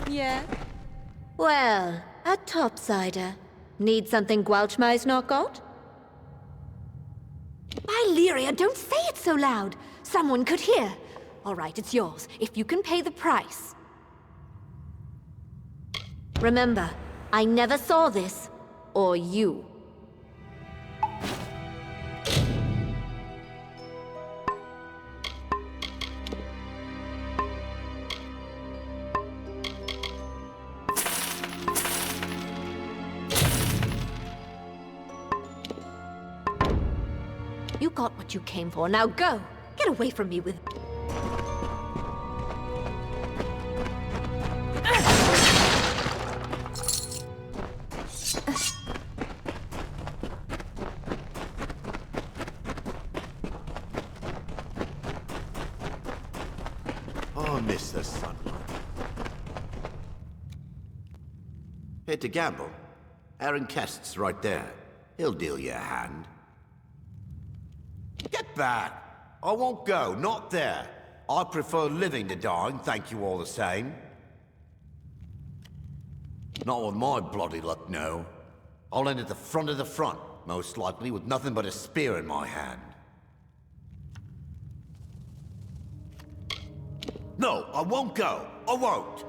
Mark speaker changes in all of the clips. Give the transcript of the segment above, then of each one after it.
Speaker 1: Yeah?
Speaker 2: Well, a topsider. Need something Gwalchmai's not got? Lyria, don't say it so loud. Someone could hear. All right, it's yours, if you can pay the price. Remember, I never saw this. Or you. You got what you came for. Now go! Get away from me with...
Speaker 3: Oh, I miss the sunlight. Here to gamble. Aaron Kest's right there. He'll deal you a hand. Get back! I won't go, not there. I prefer living to dying, thank you all the same. Not with my bloody luck, no. I'll end at the front of the front, most likely with nothing but a spear in my hand. No, I won't go. I won't.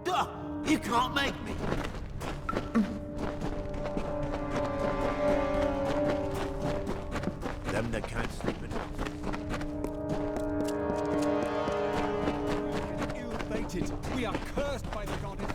Speaker 3: Duh! You can't make me. Them that can't sleep enough.
Speaker 4: Ill-fated. We are cursed by the goddess.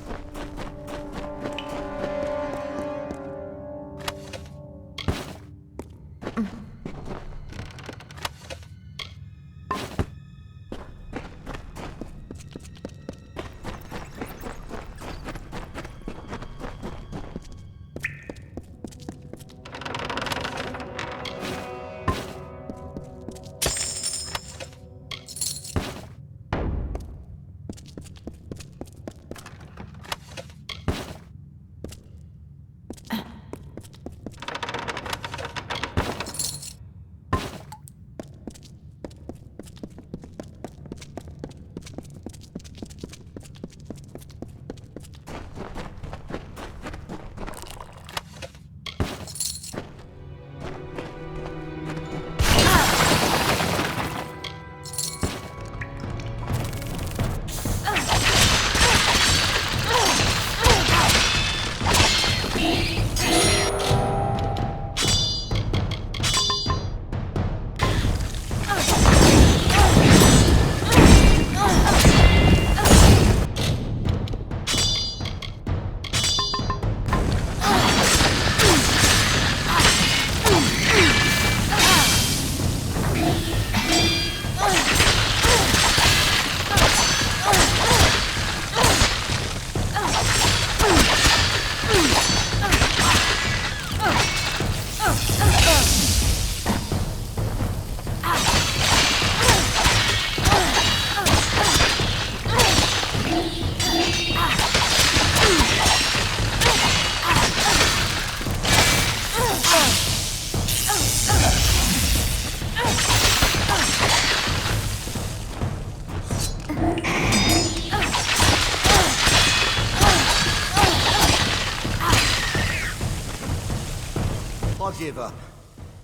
Speaker 3: I give up.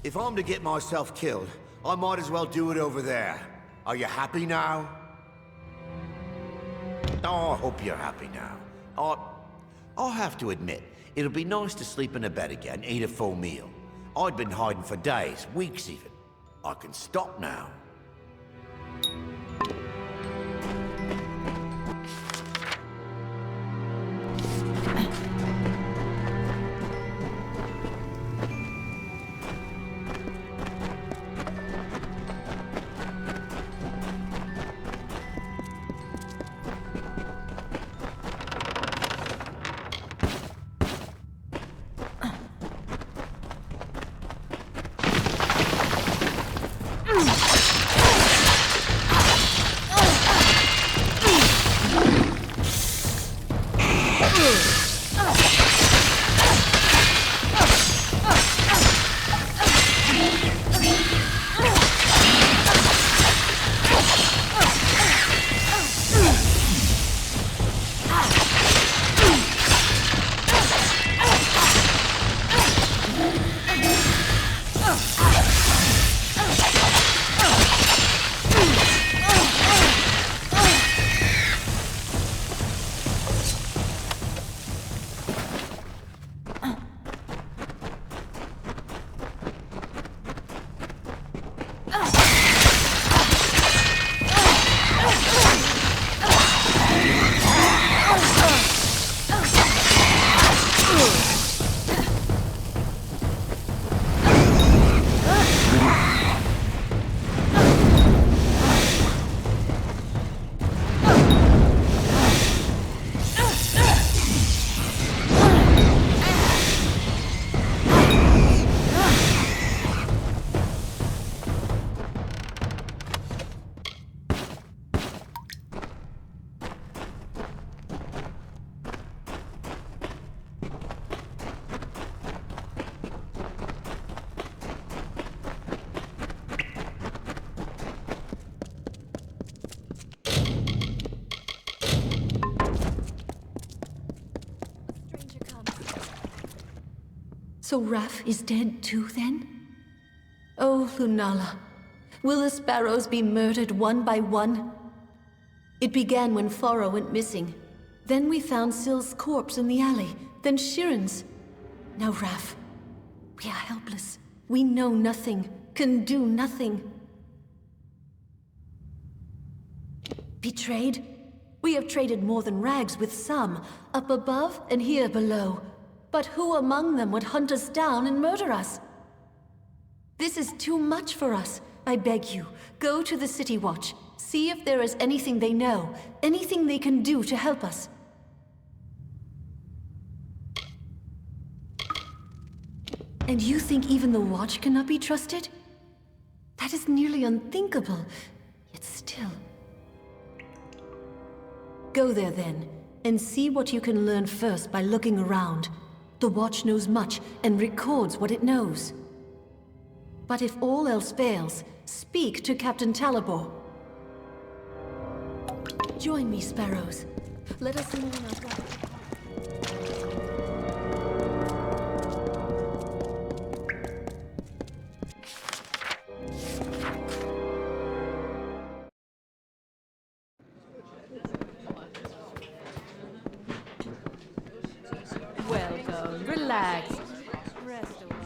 Speaker 3: If I'm to get myself killed, I might as well do it over there. Are you happy now? Oh, I hope you're happy now. I'll have to admit, it'll be nice to sleep in a bed again, eat a full meal. I'd been hiding for days, weeks even. I can stop now.
Speaker 1: So Raph is dead too, then? Oh, Lunala, will the sparrows be murdered one by one? It began when Faro went missing. Then we found Syl's corpse in the alley, then Shiren's. Now Raph. We are helpless. We know nothing, can do nothing. Betrayed? We have traded more than rags with some, up above and here below. But who among them would hunt us down and murder us? This is too much for us. I beg you, go to the City Watch. See if there is anything they know, anything they can do to help us. And you think even the Watch cannot be trusted? That is nearly unthinkable, yet still. Go there then, and see what you can learn first by looking around. The Watch knows much and records what it knows. But if all else fails, speak to Captain Talabor. Join me, Sparrows. Let us mourn our brother.
Speaker 2: Welcome. Relax. Rest a while.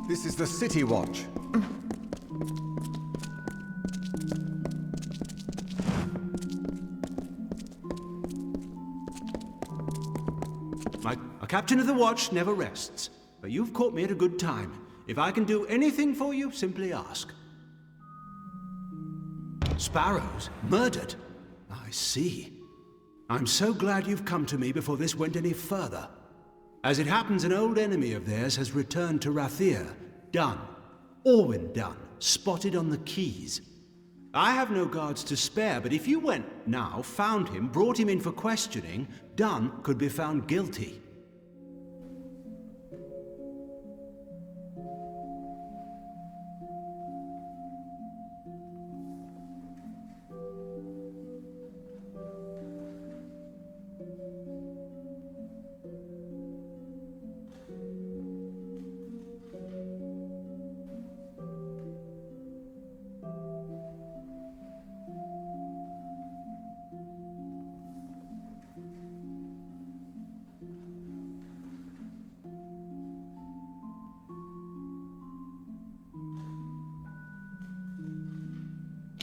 Speaker 4: This is the City Watch.
Speaker 5: A captain of the watch never rests, but you've caught me at a good time. If I can do anything for you, simply ask. Sparrows? Murdered? I see. I'm so glad you've come to me before this went any further. As it happens, an old enemy of theirs has returned to Rathir. Dunn. Orwin Dunn, spotted on the quays. I have no guards to spare, but if you went now, found him, brought him in for questioning, Dunn could be found guilty.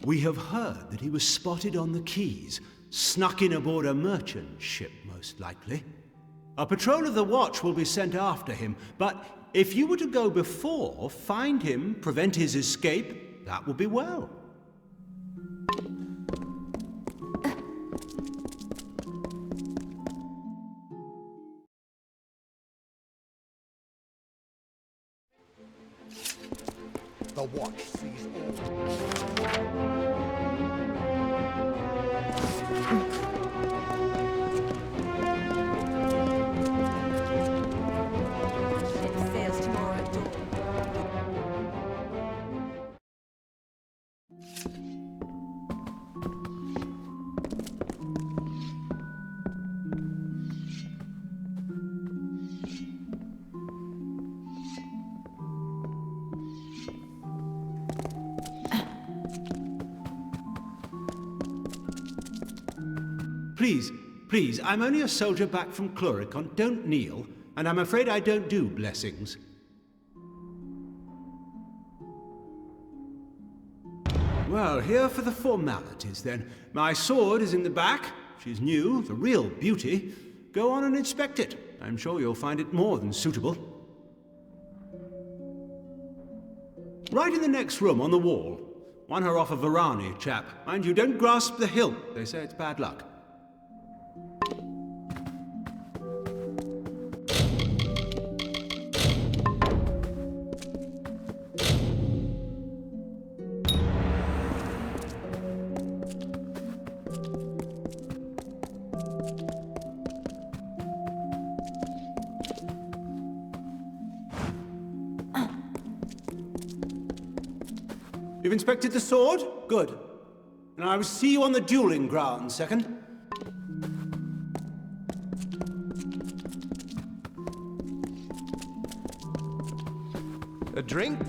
Speaker 5: We have heard that he was spotted on the quays, snuck in aboard a merchant ship, most likely. A patrol of the watch will be sent after him, but if you were to go before, find him, prevent his escape, that would be well.
Speaker 4: The Watch sees all.
Speaker 2: Ship sails tomorrow at dawn.
Speaker 5: Please, I'm only a soldier back from Chloricon. Don't kneel, and I'm afraid I don't do blessings. Well, here for the formalities, then. My sword is in the back. She's new, the real beauty. Go on and inspect it. I'm sure you'll find it more than suitable. Right in the next room on the wall. Won her off a Varani chap. Mind you, don't grasp the hilt. They say it's bad luck. You've inspected the sword? Good. And I will see you on the dueling ground, second.
Speaker 6: A drink?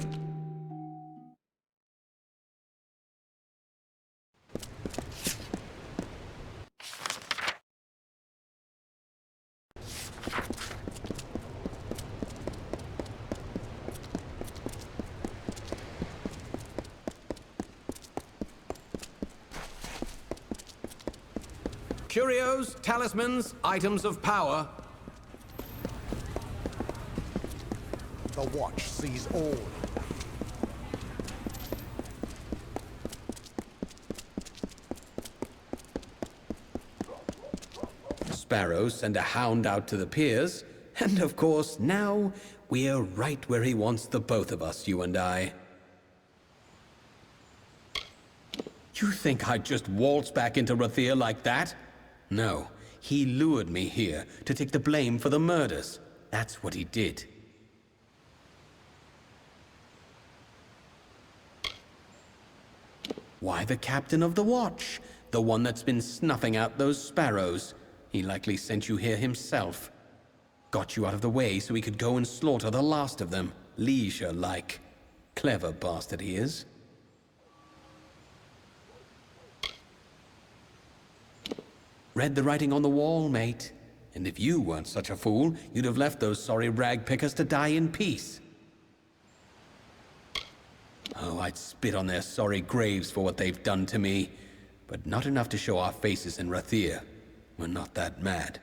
Speaker 6: Curios, talismans, items of power.
Speaker 4: The watch sees all.
Speaker 6: Sparrows send a hound out to the piers, and of course, now we're right where he wants the both of us, you and I. You think I'd just waltz back into Rathir like that? No, he lured me here to take the blame for the murders. That's what he did. Why the captain of the watch? The one that's been snuffing out those sparrows. He likely sent you here himself. Got you out of the way so he could go and slaughter the last of them, leisure-like. Clever bastard he is. Read the writing on the wall, mate. And if you weren't such a fool, you'd have left those sorry rag pickers to die in peace. Oh, I'd spit on their sorry graves for what they've done to me. But not enough to show our faces in Rathir. We're not that mad.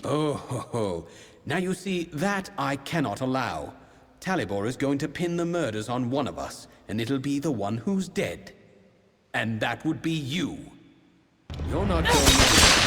Speaker 6: Oh, ho, ho. Now you see, that I cannot allow. Talibor is going to pin the murders on one of us, and it'll be the one who's dead. And that would be you. You're not going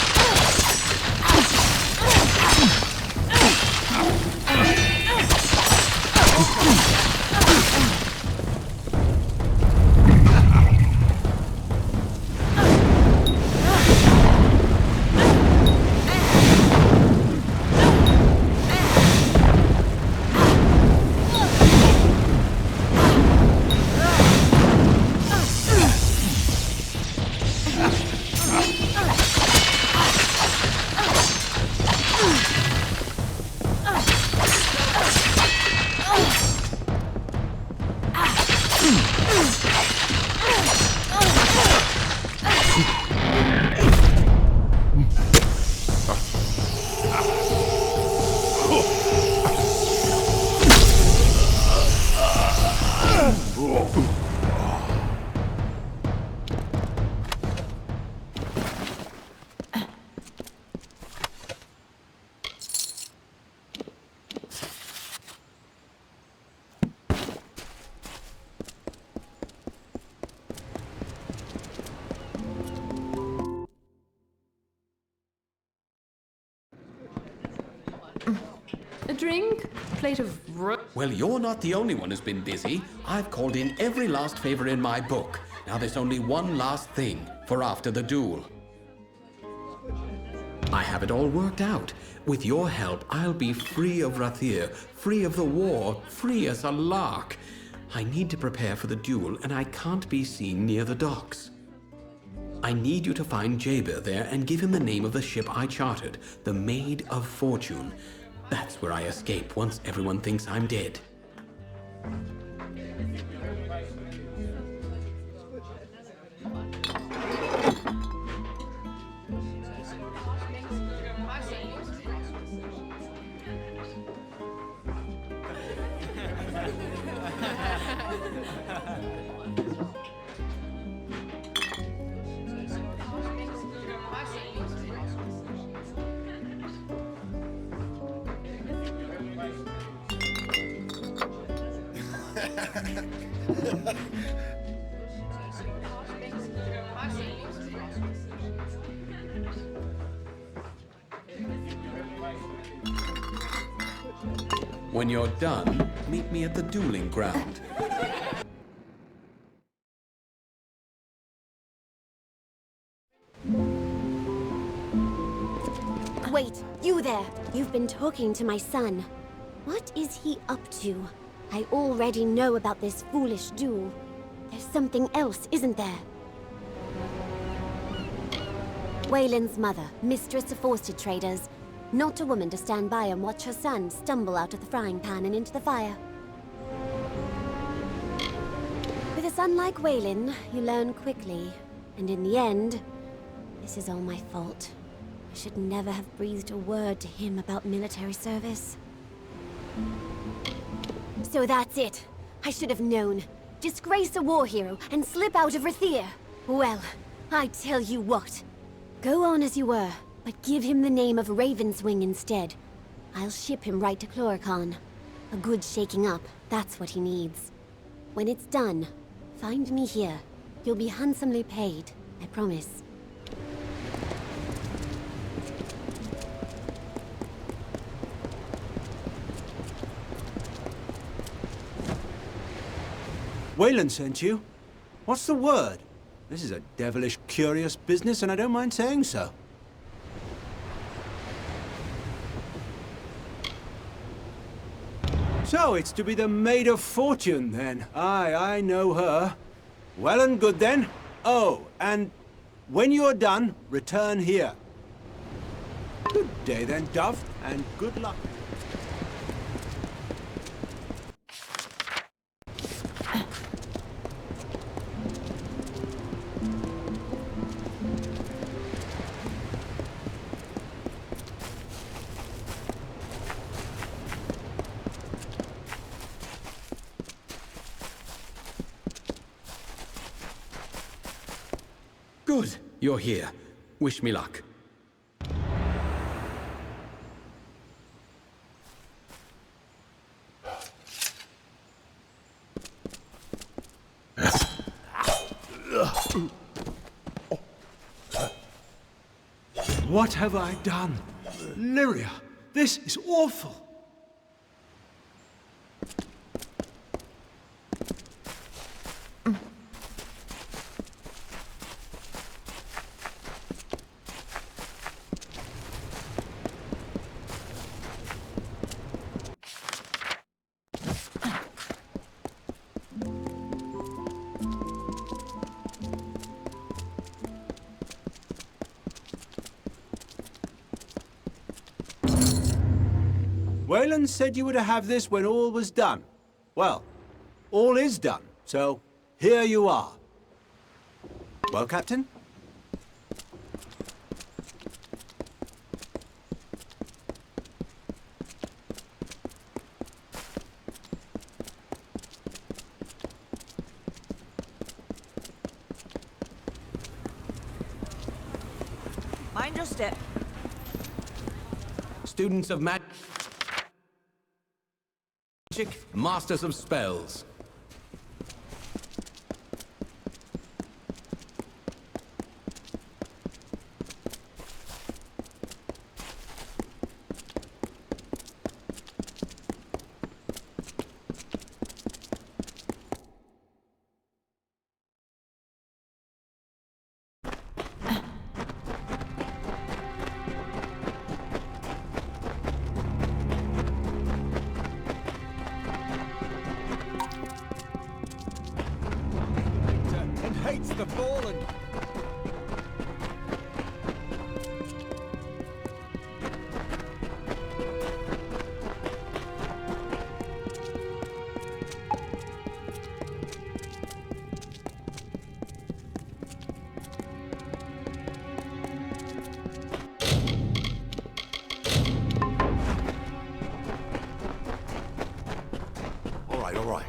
Speaker 1: A drink? Plate of
Speaker 6: Well, you're not the only one who's been busy. I've called in every last favor in my book. Now there's only one last thing for after the duel. I have it all worked out. With your help, I'll be free of Rathir, free of the war, free as a lark. I need to prepare for the duel, and I can't be seen near the docks. I need you to find Jabir there and give him the name of the ship I chartered, the Maid of Fortune. That's where I escape once everyone thinks I'm dead. When you're done, meet me at the dueling ground.
Speaker 7: Wait, you there! You've been talking to my son. What is he up to? I already know about this foolish duel. There's something else, isn't there? Wayland's mother, mistress of worsted traders. Not a woman to stand by and watch her son stumble out of the frying pan and into the fire. With a son like Wayland, you learn quickly. And in the end, this is all my fault. I should never have breathed a word to him about military service. So that's it. I should have known. Disgrace a war hero and slip out of Rathir. Well, I tell you what. Go on as you were, but give him the name of Ravenswing instead. I'll ship him right to Chloricon. A good shaking up, that's what he needs. When it's done, find me here. You'll be handsomely paid, I promise.
Speaker 5: Wayland sent you? What's the word? This is a devilish curious business, and I don't mind saying so. So, it's to be the Maid of Fortune, then. Aye, I know her. Well and good, then. Oh, and when you're done, return here. Good day, then, Dove, and good luck.
Speaker 6: Good, you're here. Wish me luck.
Speaker 5: What have I done? Lyria, this is awful. Wayland said you were to have this when all was done. Well, all is done, so here you are. Well, Captain?
Speaker 8: Mind your step.
Speaker 6: Students of magic, masters of spells.
Speaker 4: And hates the fallen.
Speaker 3: All right, all right.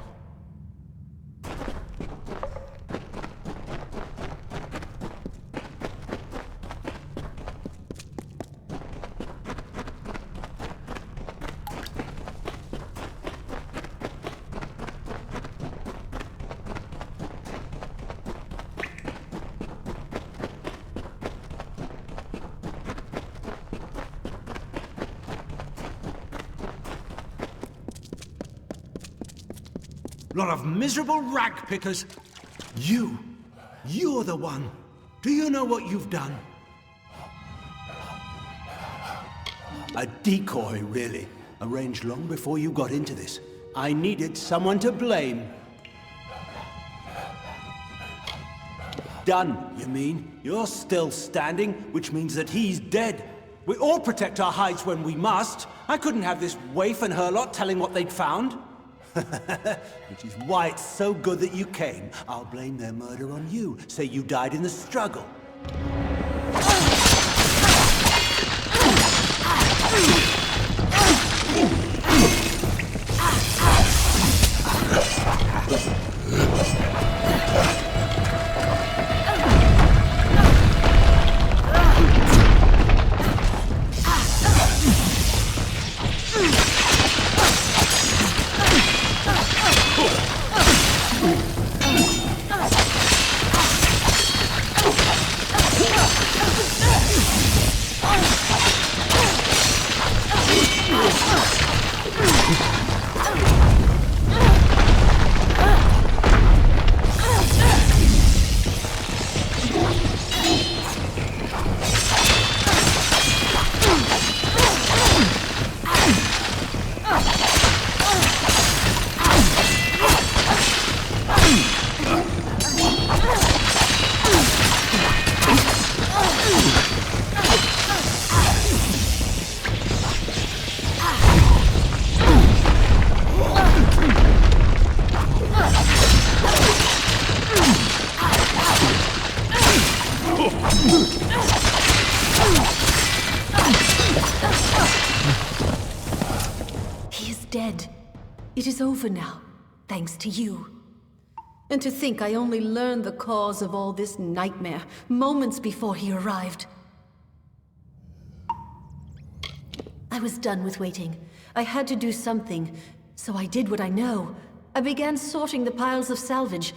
Speaker 5: Lot of miserable rag pickers. You're the one. Do you know what you've done? A decoy, really. Arranged long before you got into this. I needed someone to blame. Done, you mean? You're still standing, which means that he's dead. We all protect our hides when we must. I couldn't have this waif and her lot telling what they'd found. Which is why it's so good that you came. I'll blame their murder on you. Say you died in the struggle.
Speaker 1: He is dead. It is over now, thanks to you. And to think I only learned the cause of all this nightmare moments before he arrived. I was done with waiting. I had to do something, so I did what I know. I began sorting the piles of salvage,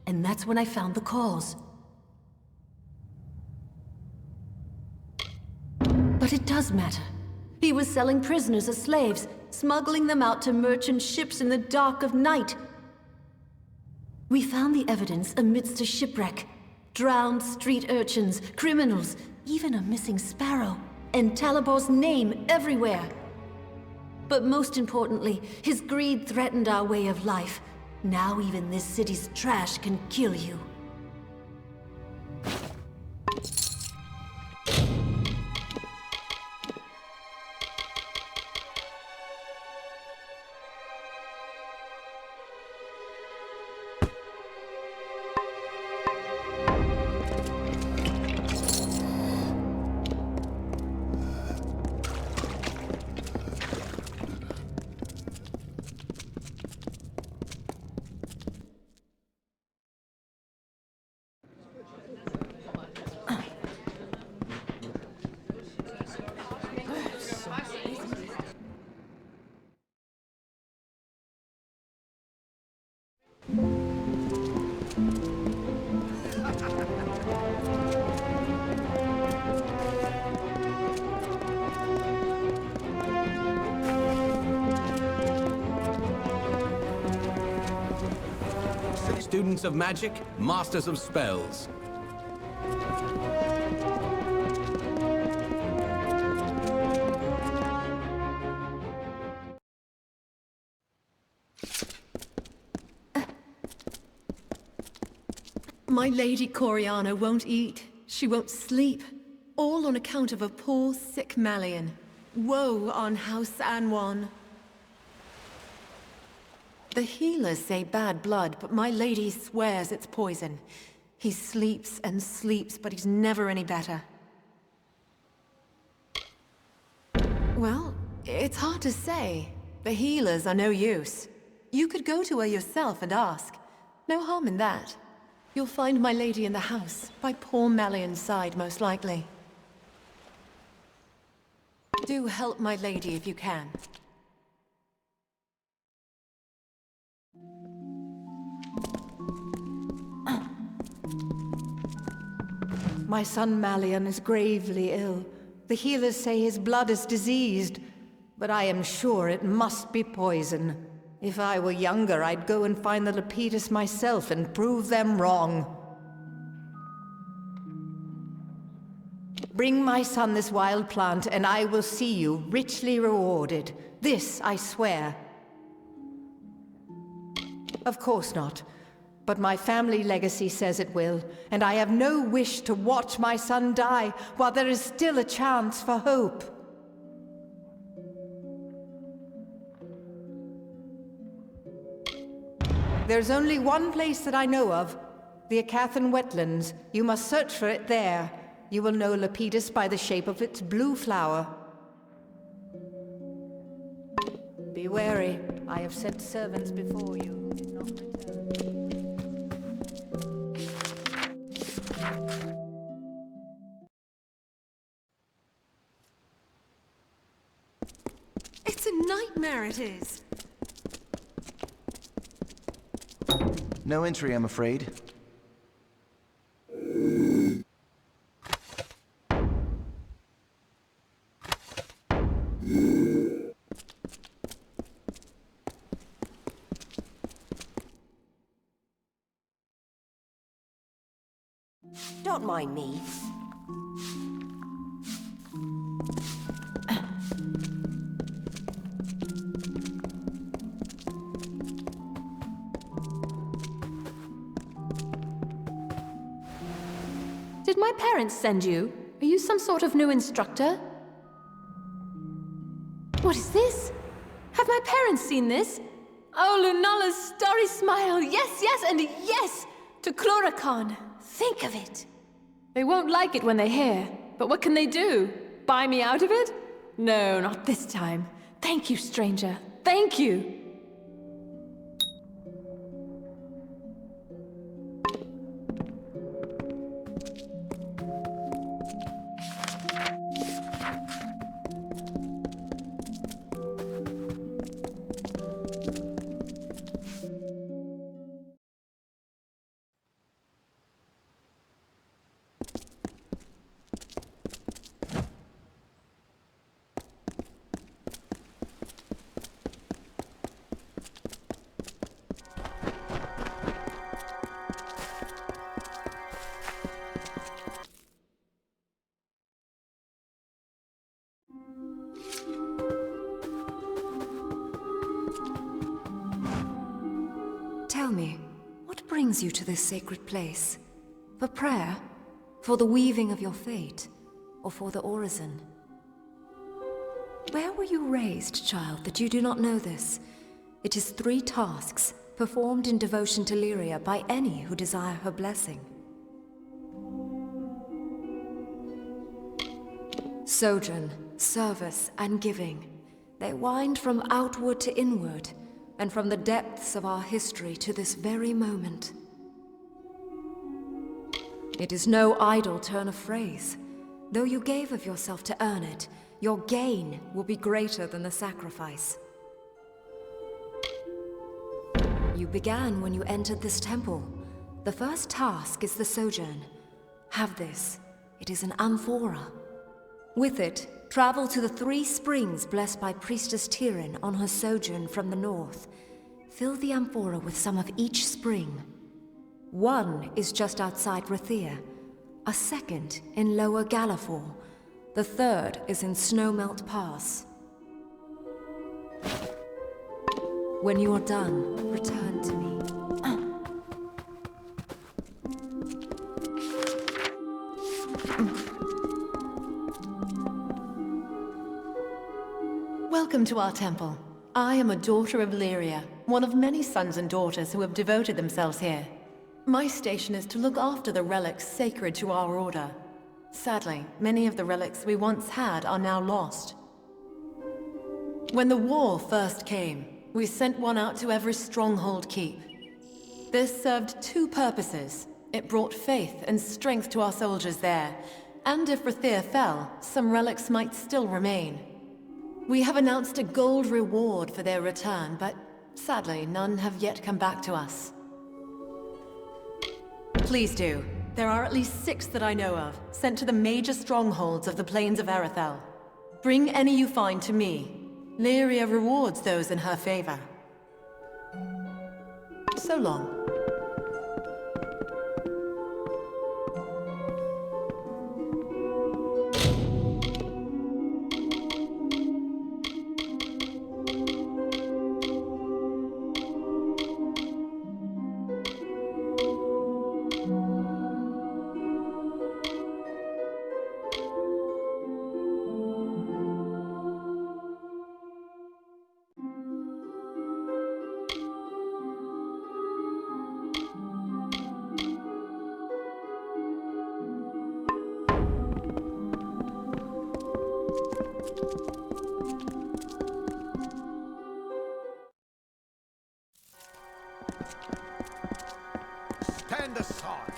Speaker 1: and that's when I found the cause. But it does matter. He was selling prisoners as slaves, smuggling them out to merchant ships in the dark of night. We found the evidence amidst a shipwreck. Drowned street urchins, criminals, even a missing sparrow, and Talabor's name everywhere. But most importantly, his greed threatened our way of life. Now even this city's trash can kill you.
Speaker 6: Students of magic, masters of spells.
Speaker 1: My Lady Coriana won't eat. She won't sleep. All on account of a poor, sick Malian. Woe on House Anwan. The healers say bad blood, but my lady swears it's poison. He sleeps and sleeps, but he's never any better. Well, it's hard to say. The healers are no use. You could go to her yourself and ask. No harm in that. You'll find my lady in the house, by poor Malian's side, most likely. Do help my lady if you can.
Speaker 9: My son Malian is gravely ill. The healers say his blood is diseased, but I am sure it must be poison. If I were younger, I'd go and find the Lepidus myself and prove them wrong. Bring my son this wild plant, and I will see you richly rewarded. This I swear. Of course not. But my family legacy says it will, and I have no wish to watch my son die while there is still a chance for hope. There's only one place that I know of, the Acathan wetlands. You must search for it there. You will know Lepidus by the shape of its blue flower. Be wary. I have sent servants before you who did not return.
Speaker 10: It's a nightmare, it is.
Speaker 11: No entry, I'm afraid.
Speaker 12: Don't mind me.
Speaker 1: Did my parents send you? Are you some sort of new instructor? What is this? Have my parents seen this? Oh, Lunala's starry smile! Yes, yes, and yes! To Chloracon! Think of it! They won't like it when they hear, but what can they do? Buy me out of it? No, not this time. Thank you, stranger. Thank you!
Speaker 2: Tell me, what brings you to this sacred place? For prayer? For the weaving of your fate? Or for the orison? Where were you raised, child, that you do not know this? It is 3 tasks, performed in devotion to Lyria by any who desire her blessing. Sojourn, service, and giving. They wind from outward to inward, and from the depths of our history to this very moment. It is no idle turn of phrase. Though you gave of yourself to earn it, your gain will be greater than the sacrifice. You began when you entered this temple. The first task is the sojourn. Have this. It is an amphora. With it, travel to the 3 springs blessed by Priestess Tyrian on her sojourn from the north. Fill the amphora with some of each spring. 1 is just outside Rathir, a 2nd in Lower Galafor, the 3rd is in Snowmelt Pass. When you are done, return to me.
Speaker 1: Welcome to our temple. I am a daughter of Lyria, one of many sons and daughters who have devoted themselves here. My station is to look after the relics sacred to our order. Sadly, many of the relics we once had are now lost. When the war first came, we sent one out to every stronghold keep. This served 2 purposes. It brought faith and strength to our soldiers there, and if Rathir fell, some relics might still remain. We have announced a gold reward for their return, but sadly, none have yet come back to us. Please do. There are at least 6 that I know of, sent to the major strongholds of the plains of Arethel. Bring any you find to me. Lyria rewards those in her favor.
Speaker 9: So long.
Speaker 4: Stand aside.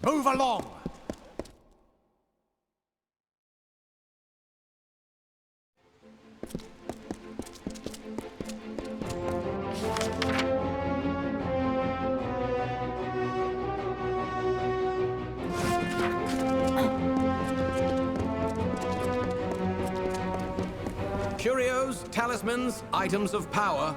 Speaker 4: Move along.
Speaker 6: Curios, talismans, items of power.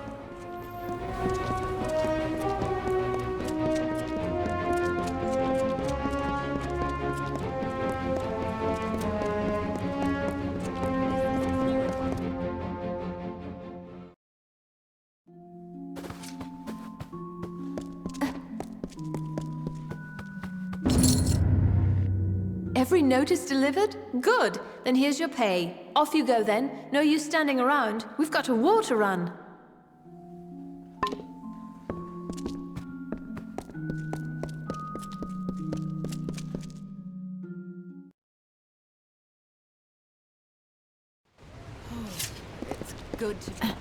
Speaker 1: Every note is delivered? Good. Then here's your pay. Off you go then. No use standing around. We've got a war to run.
Speaker 10: It's good to be back.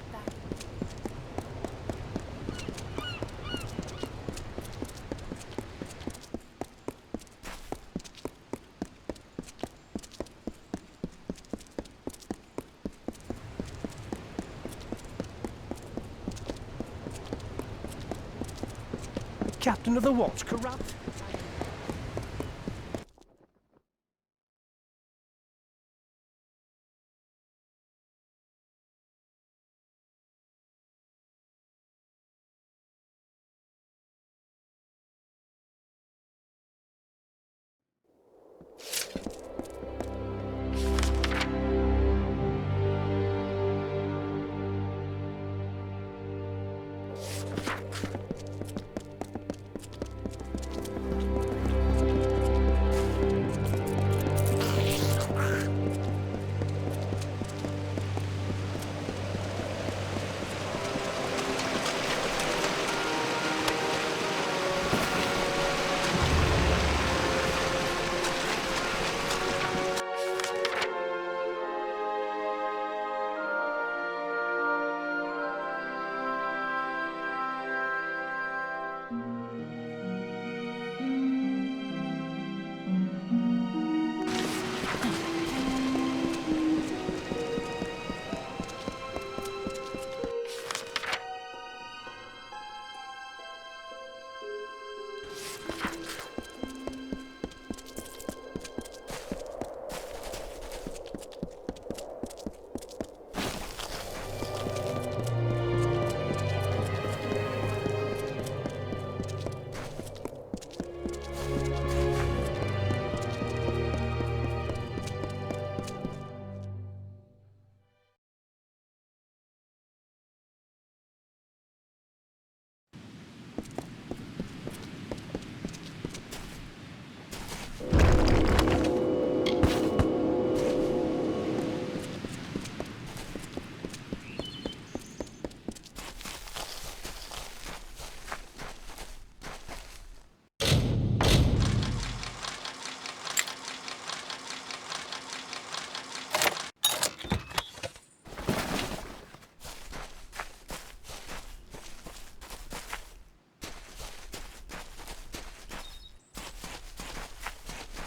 Speaker 13: Captain of the watch corrupt?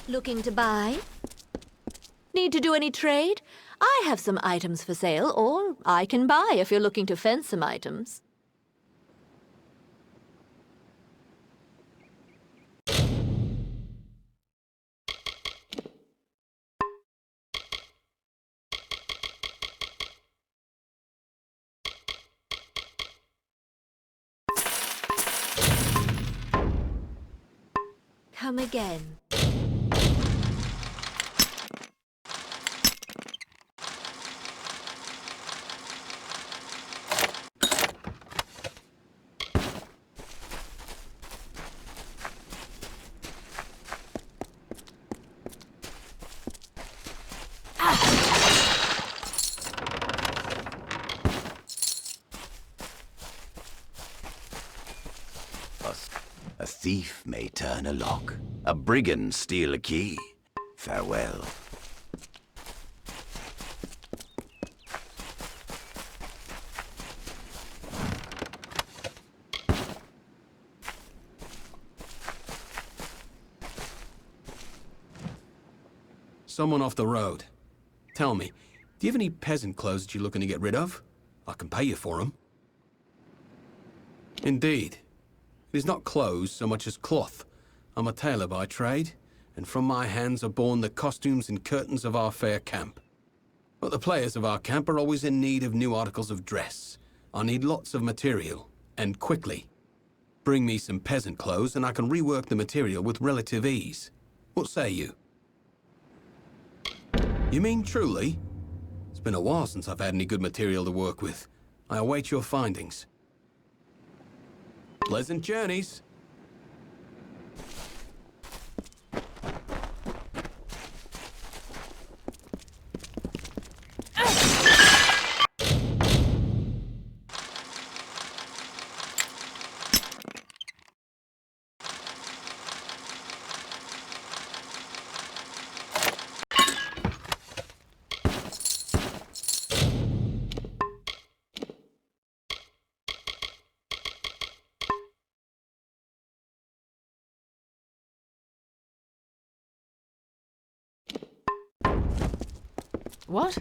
Speaker 1: Looking to buy? Need to do any trade? I have some items for sale, or I can buy if you're looking to fence some items.
Speaker 7: come again.
Speaker 3: A thief may turn a lock, a brigand steal a key. Farewell.
Speaker 6: Someone off the road. Tell me, do you have any peasant clothes that you're looking to get rid of? I can pay you for them. Indeed. It is not clothes so much as cloth. I'm a tailor by trade, and from my hands are born the costumes and curtains of our fair camp. But the players of our camp are always in need of new articles of dress. I need lots of material, and quickly. Bring me some peasant clothes, and I can rework the material with relative ease. What say you? You mean truly? It's been a while since I've had any good material to work with. I await your findings. Pleasant journeys.
Speaker 9: What?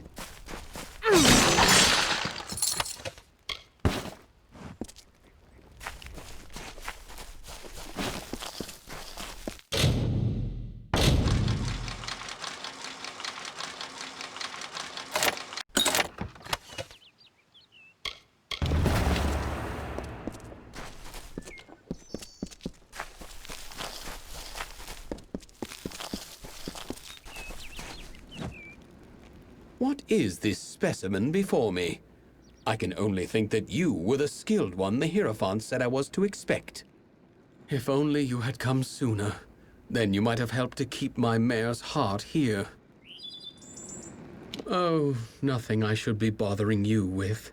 Speaker 6: What is this specimen before me? I can only think that you were the skilled one the Hierophant said I was to expect. If only you had come sooner, then you might have helped to keep my mare's heart here. Oh, nothing I should be bothering you with.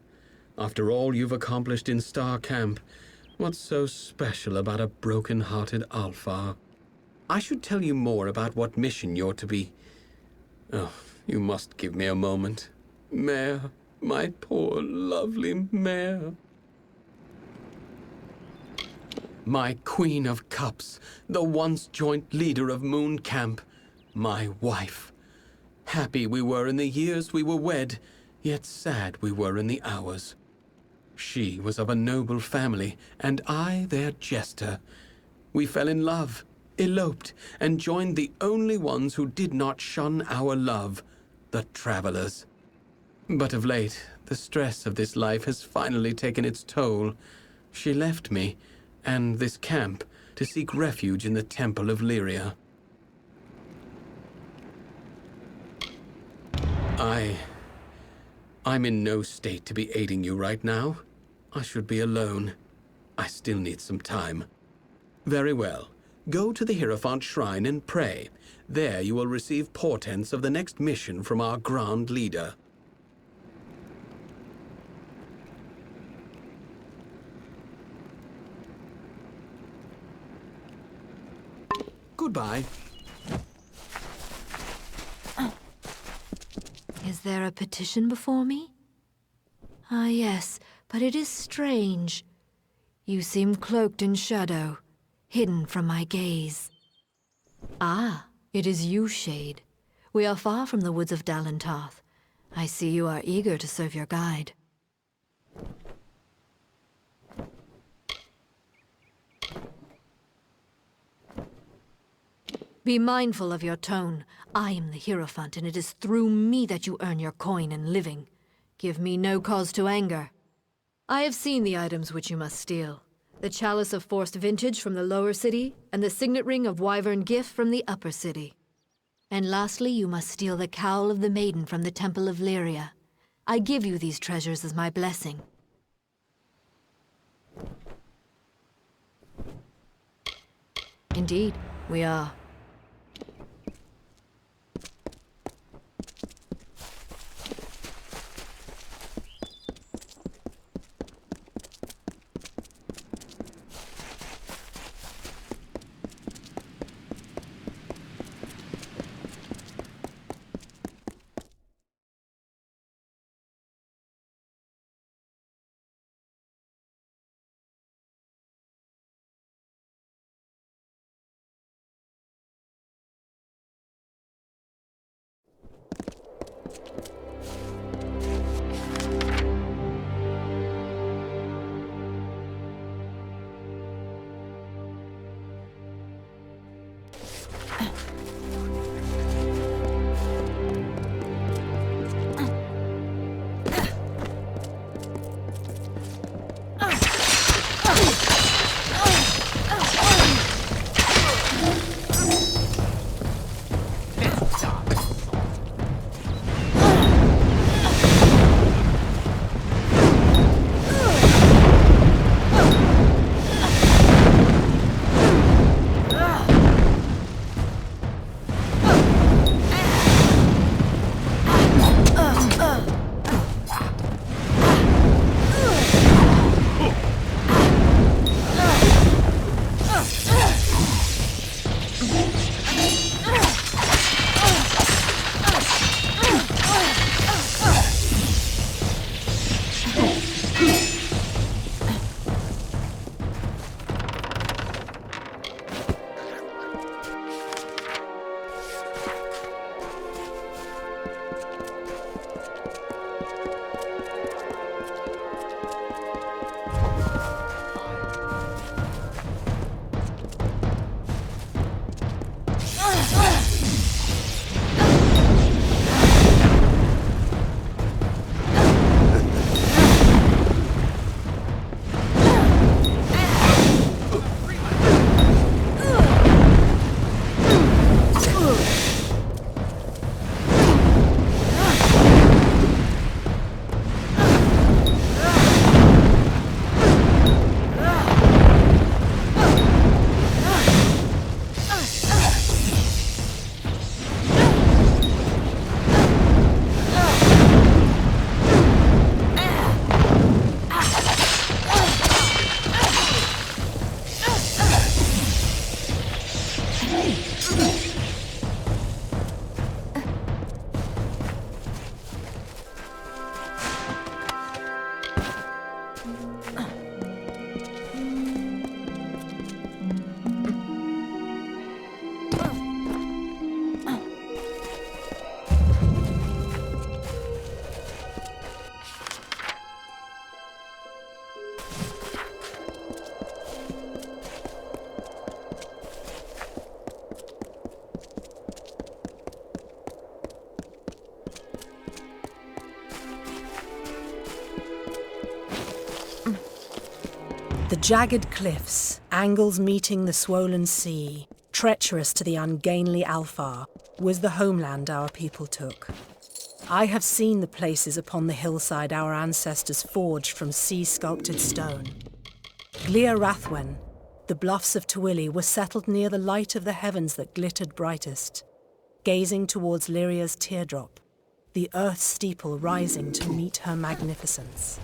Speaker 6: After all you've accomplished in Star Camp, what's so special about a broken-hearted Alpha? I should tell you more about what mission you're to be... Oh, you must give me a moment. Mare, my poor, lovely mare. My Queen of Cups, the once joint leader of Moon Camp, my wife. Happy we were in the years we were wed, yet sad we were in the hours. She was of a noble family, and I their jester. We fell in love, eloped, and joined the only ones who did not shun our love, the travelers. But of late, the stress of this life has finally taken its toll. She left me, and this camp, to seek refuge in the Temple of Lyria. I'm in no state to be aiding you right now. I should be alone. I still need some time. Very well. Go to the Hierophant Shrine and pray. There you will receive portents of the next mission from our Grand Leader. Goodbye.
Speaker 1: Is there a petition before me? Ah, yes, but it is strange. You seem cloaked in shadow, hidden from my gaze. Ah, it is you, Shade. We are far from the woods of Dalentarth. I see you are eager to serve your guide. Be mindful of your tone. I am the Hierophant, and it is through me that you earn your coin and living. Give me no cause to anger. I have seen the items which you must steal.
Speaker 14: the Chalice of Forced Vintage from the lower city, and the Signet Ring of Wyvern Gift from the upper city. And lastly, you must steal the Cowl of the Maiden from the Temple of Lyria. I give you these treasures as my blessing. Indeed, we are.
Speaker 15: The jagged cliffs, angles meeting the swollen sea, treacherous to the ungainly Alfar, was the homeland our people took. I have seen the places upon the hillside our ancestors forged from sea-sculpted stone. Glir Rathwen, the bluffs of Tawili, were settled near the light of the heavens that glittered brightest, gazing towards Lyria's teardrop, the earth's steeple rising to meet her magnificence.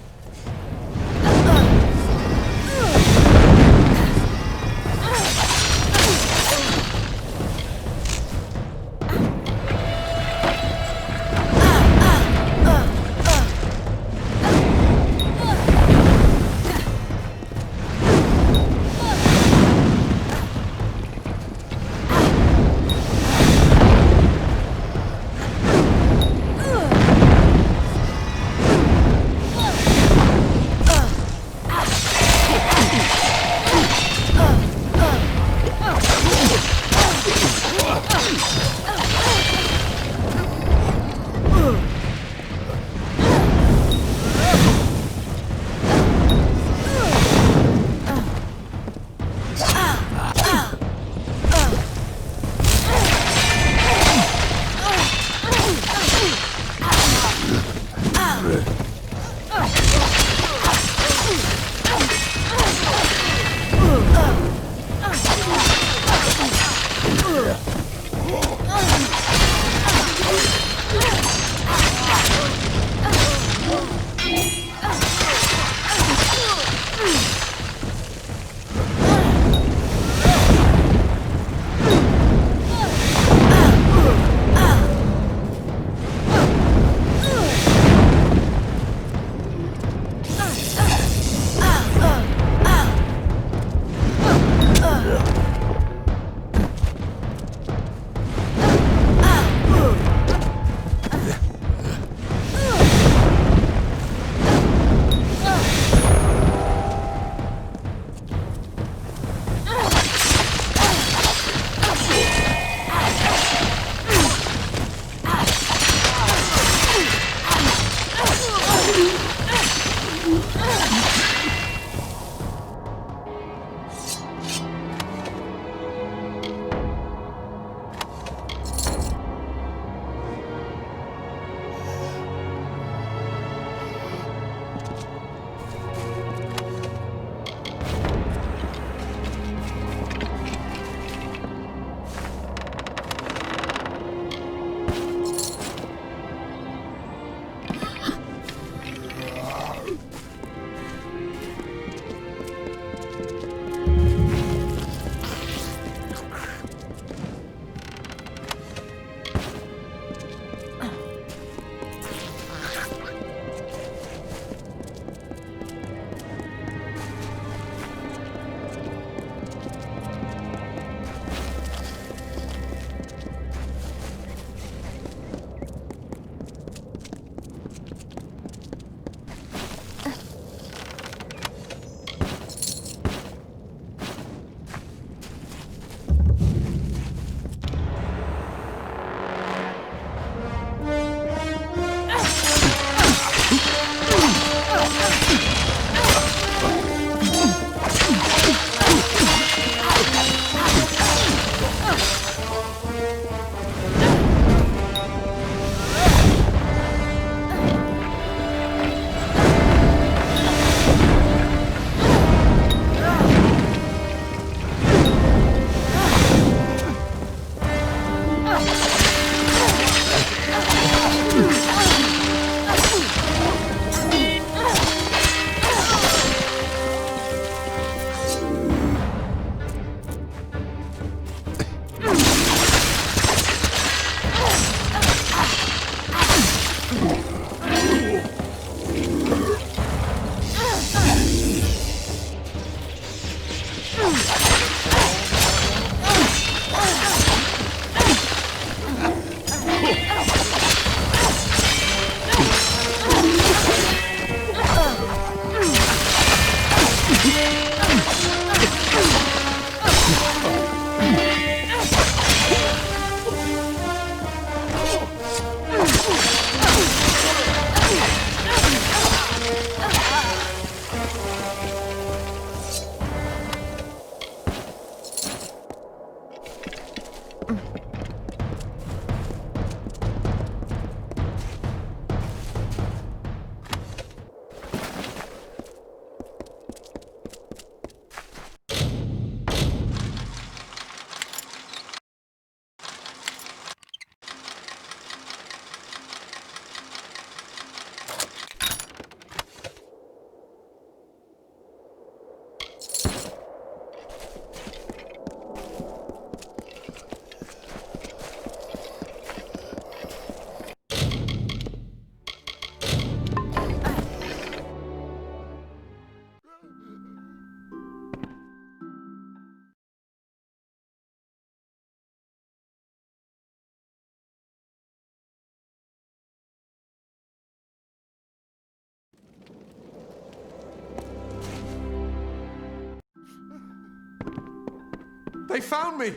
Speaker 16: They found me!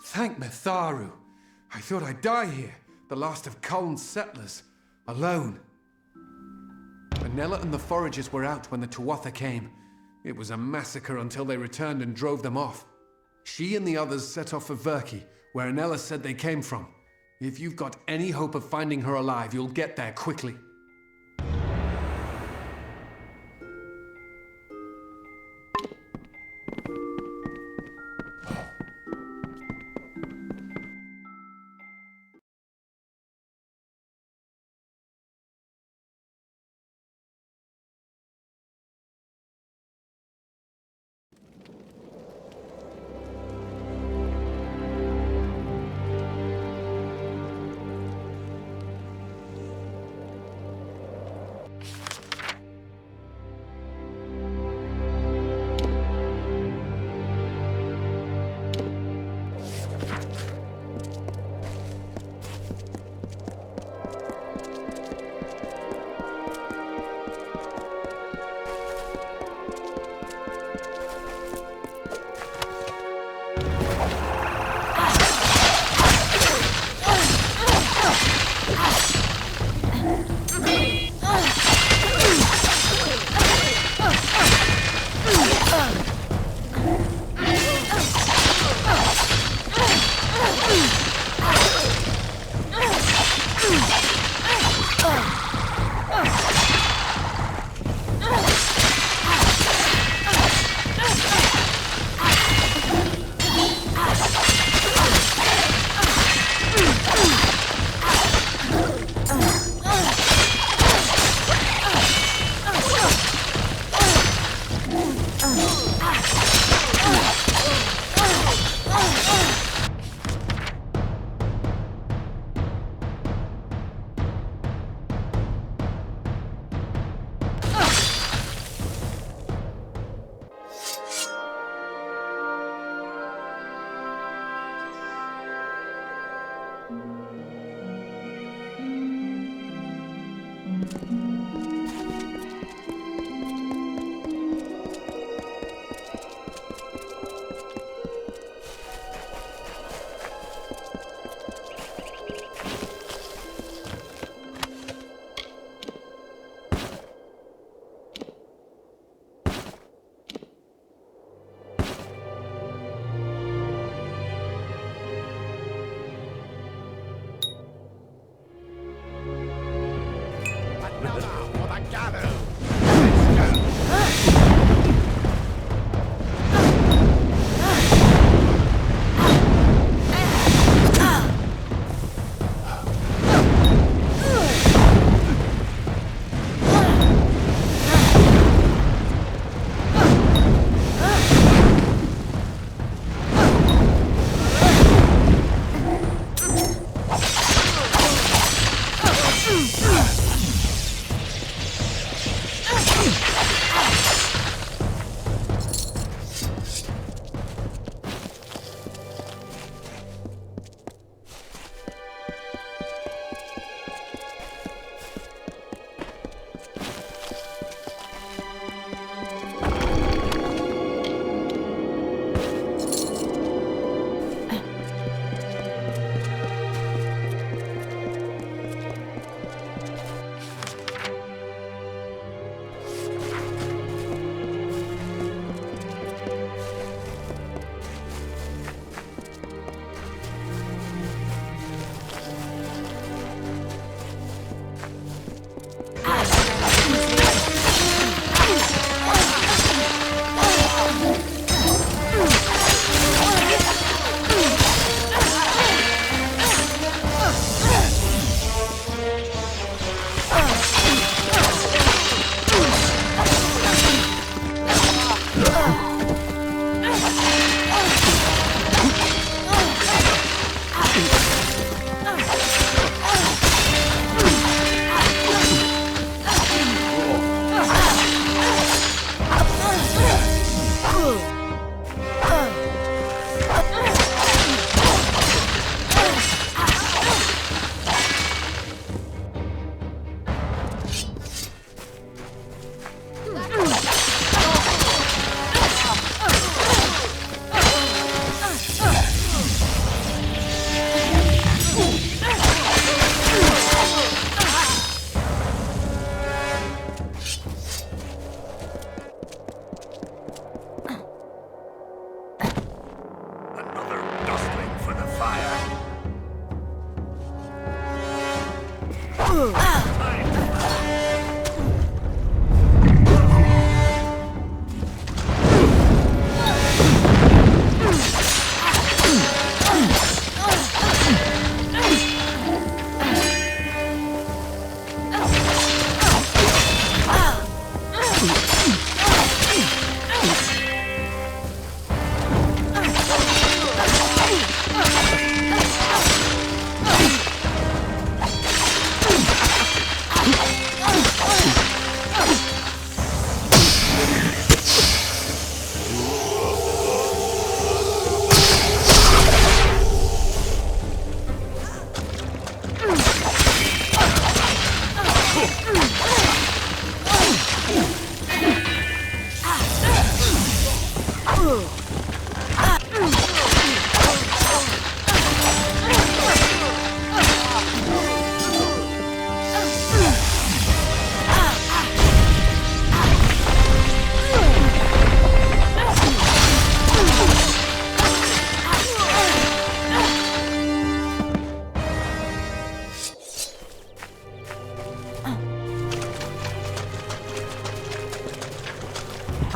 Speaker 16: Thank Mitharu. I thought I'd die here, the last of Culn's settlers, alone. Manella and the foragers were out when the Tuatha came. It was a massacre until they returned and drove them off. She and the others set off for Verki, where Anella said they came from. If you've got any hope of finding her alive, you'll get there quickly.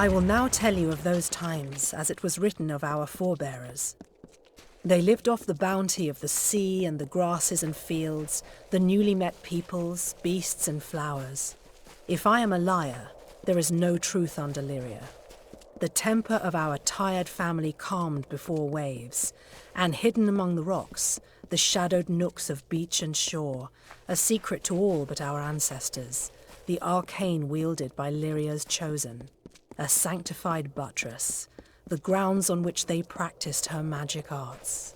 Speaker 15: I will now tell you of those times as it was written of our forebearers. They lived off the bounty of the sea and the grasses and fields, the newly met peoples, beasts and flowers. If I am a liar, there is no truth under Lyria. The temper of our tired family calmed before waves, and hidden among the rocks, the shadowed nooks of beach and shore, a secret to all but our ancestors, the arcane wielded by Lyria's chosen, a sanctified buttress, the grounds on which they practiced her magic arts.